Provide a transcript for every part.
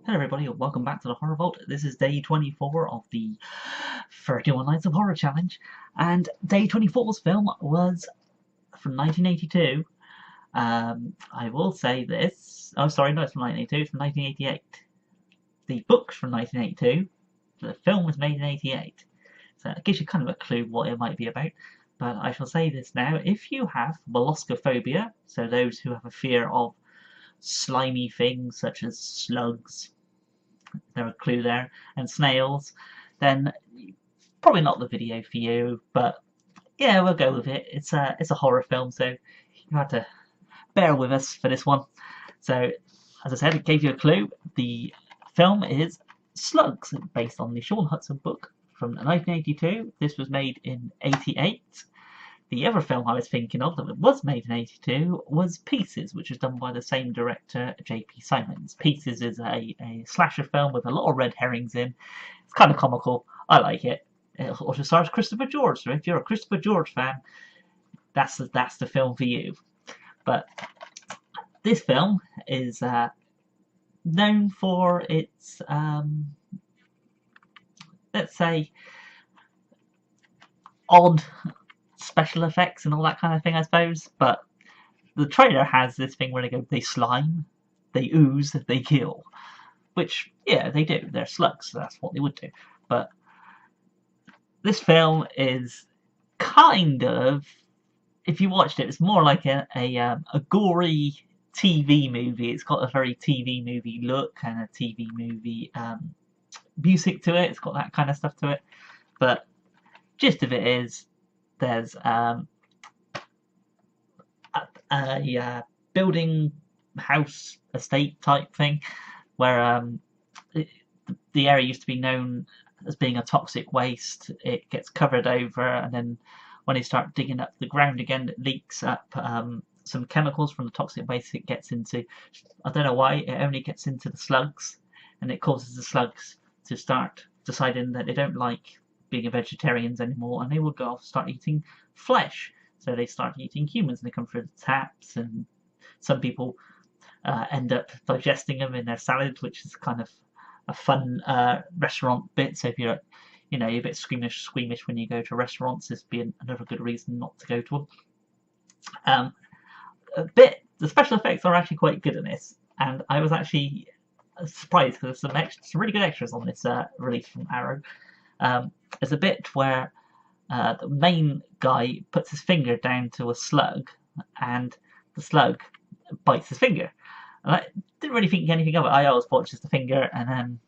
Hello everybody and welcome back to the Horror Vault. This is day 24 of the 31 Nights of Horror Challenge, and day 24's film was from 1982. I will say this, oh sorry, no, it's from 1982, it's from 1988. The book's from 1982, the film was made in 88, so it gives you kind of a clue what it might be about. But I shall say this now, if you have molluscophobia, so those who have a fear of slimy things such as slugs, there a clue there, and snails, then probably not the video for you. But yeah, we'll go with it. It's a horror film, so you have to bear with us for this one. So, as I said, it gave you a clue. The film is Slugs, based on the Sean Hudson book from 1982. This was made in 88. The other film I was thinking of that was made in 82 was Pieces, which was done by the same director, J.P. Simons. Pieces is a slasher film with a lot of red herrings in. It's kind of comical. I like it. It also stars Christopher George, so if you're a Christopher George fan, that's the film for you. But this film is known for its, let's say, odd special effects and all that kind of thing, I suppose. But the trailer has this thing where they slime, they ooze, they kill. Which, yeah, they do. They're slugs, so that's what they would do. But this film is kind of, if you watched it, it's more like a gory TV movie. It's got a very TV movie look and a TV movie music to it. It's got that kind of stuff to it. But gist of it is, there's a building house estate type thing where the area used to be known as being a toxic waste. It gets covered over, and then when they start digging up the ground again, it leaks up some chemicals from the toxic waste. It gets into, I don't know why, it only gets into the slugs, and it causes the slugs to start deciding that they don't like being vegetarians anymore, and they will go off and start eating flesh. So they start eating humans, and they come through the taps, and some people end up digesting them in their salads, which is kind of a fun restaurant bit. So if you're a bit squeamish when you go to restaurants, this would be another good reason not to go to them. The special effects are actually quite good in this, and I was actually surprised because there's some really good extras on this release from Arrow. There's a bit where the main guy puts his finger down to a slug, and the slug bites his finger. And I didn't really think anything of it. I always thought it's just a finger, and then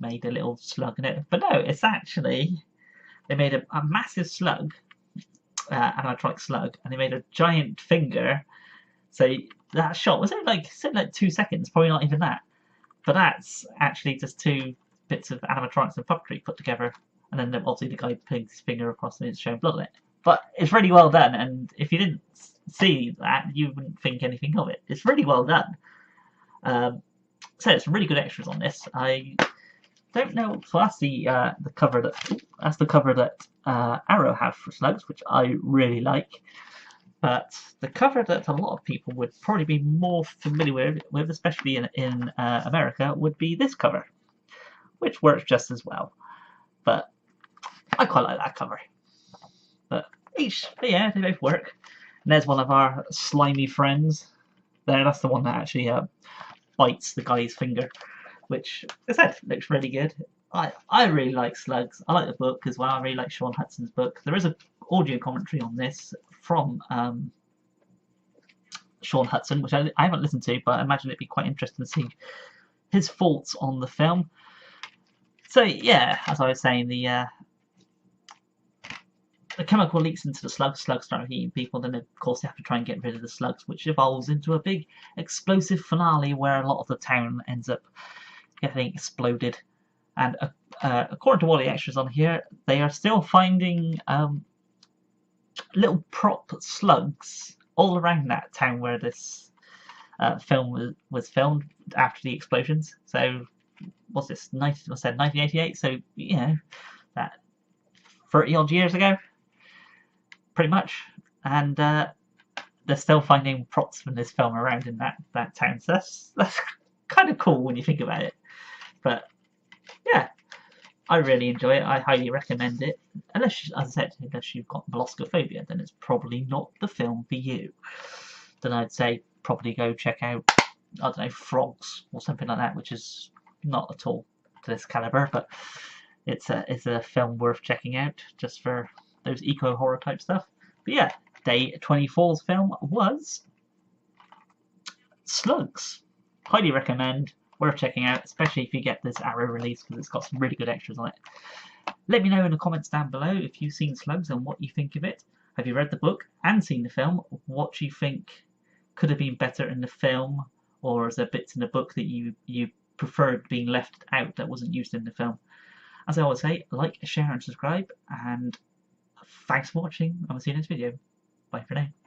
made a little slug in it. But no, it's actually, they made a massive slug, animatronic slug, and they made a giant finger. So that shot was only like 2 seconds, probably not even that. But that's actually just two bits of animatronics and puppetry put together, and then obviously the guy putting his finger across and it's showing blood on it. But it's really well done, and if you didn't see that, you wouldn't think anything of it. It's really well done. So it's really good extras on this. I don't know. So that's the cover that Arrow have for Slugs, which I really like. But the cover that a lot of people would probably be more familiar with, especially in America, would be this cover, which works just as well. But I quite like that cover. But they both work. And there's one of our slimy friends. That's the one that actually bites the guy's finger, which, as I said, looks really good. I really like Slugs. I like the book as well. I really like Sean Hudson's book. There is an audio commentary on this from Sean Hudson, which I haven't listened to, but I imagine it'd be quite interesting to see his thoughts on the film. So yeah, as I was saying, the chemical leaks into the slugs. Slugs start eating people. Then of course they have to try and get rid of the slugs, which evolves into a big explosive finale where a lot of the town ends up getting exploded. And according to all the extras on here, they are still finding little prop slugs all around that town where this film was filmed after the explosions. So what's this? 1988. So that 30 odd years ago, pretty much. And they're still finding props from this film around in that town. So that's kind of cool when you think about it. But yeah, I really enjoy it. I highly recommend it. Unless, as I said, unless you've got molluscophobia, then it's probably not the film for you. Then I'd say probably go check out, I don't know, Frogs or something like that, which is not at all to this caliber, but it's a film worth checking out just for those eco horror type stuff. But yeah, day 24's film was Slugs. Highly recommend, worth checking out, especially if you get this Arrow release because it's got some really good extras on it. Let me know in the comments down below if you've seen Slugs and what you think of it. Have you read the book and seen the film? What do you think could have been better in the film, or is there bits in the book that you preferred being left out that wasn't used in the film? As I always say, like, share and subscribe, and thanks for watching. I will see you next video. Bye for now.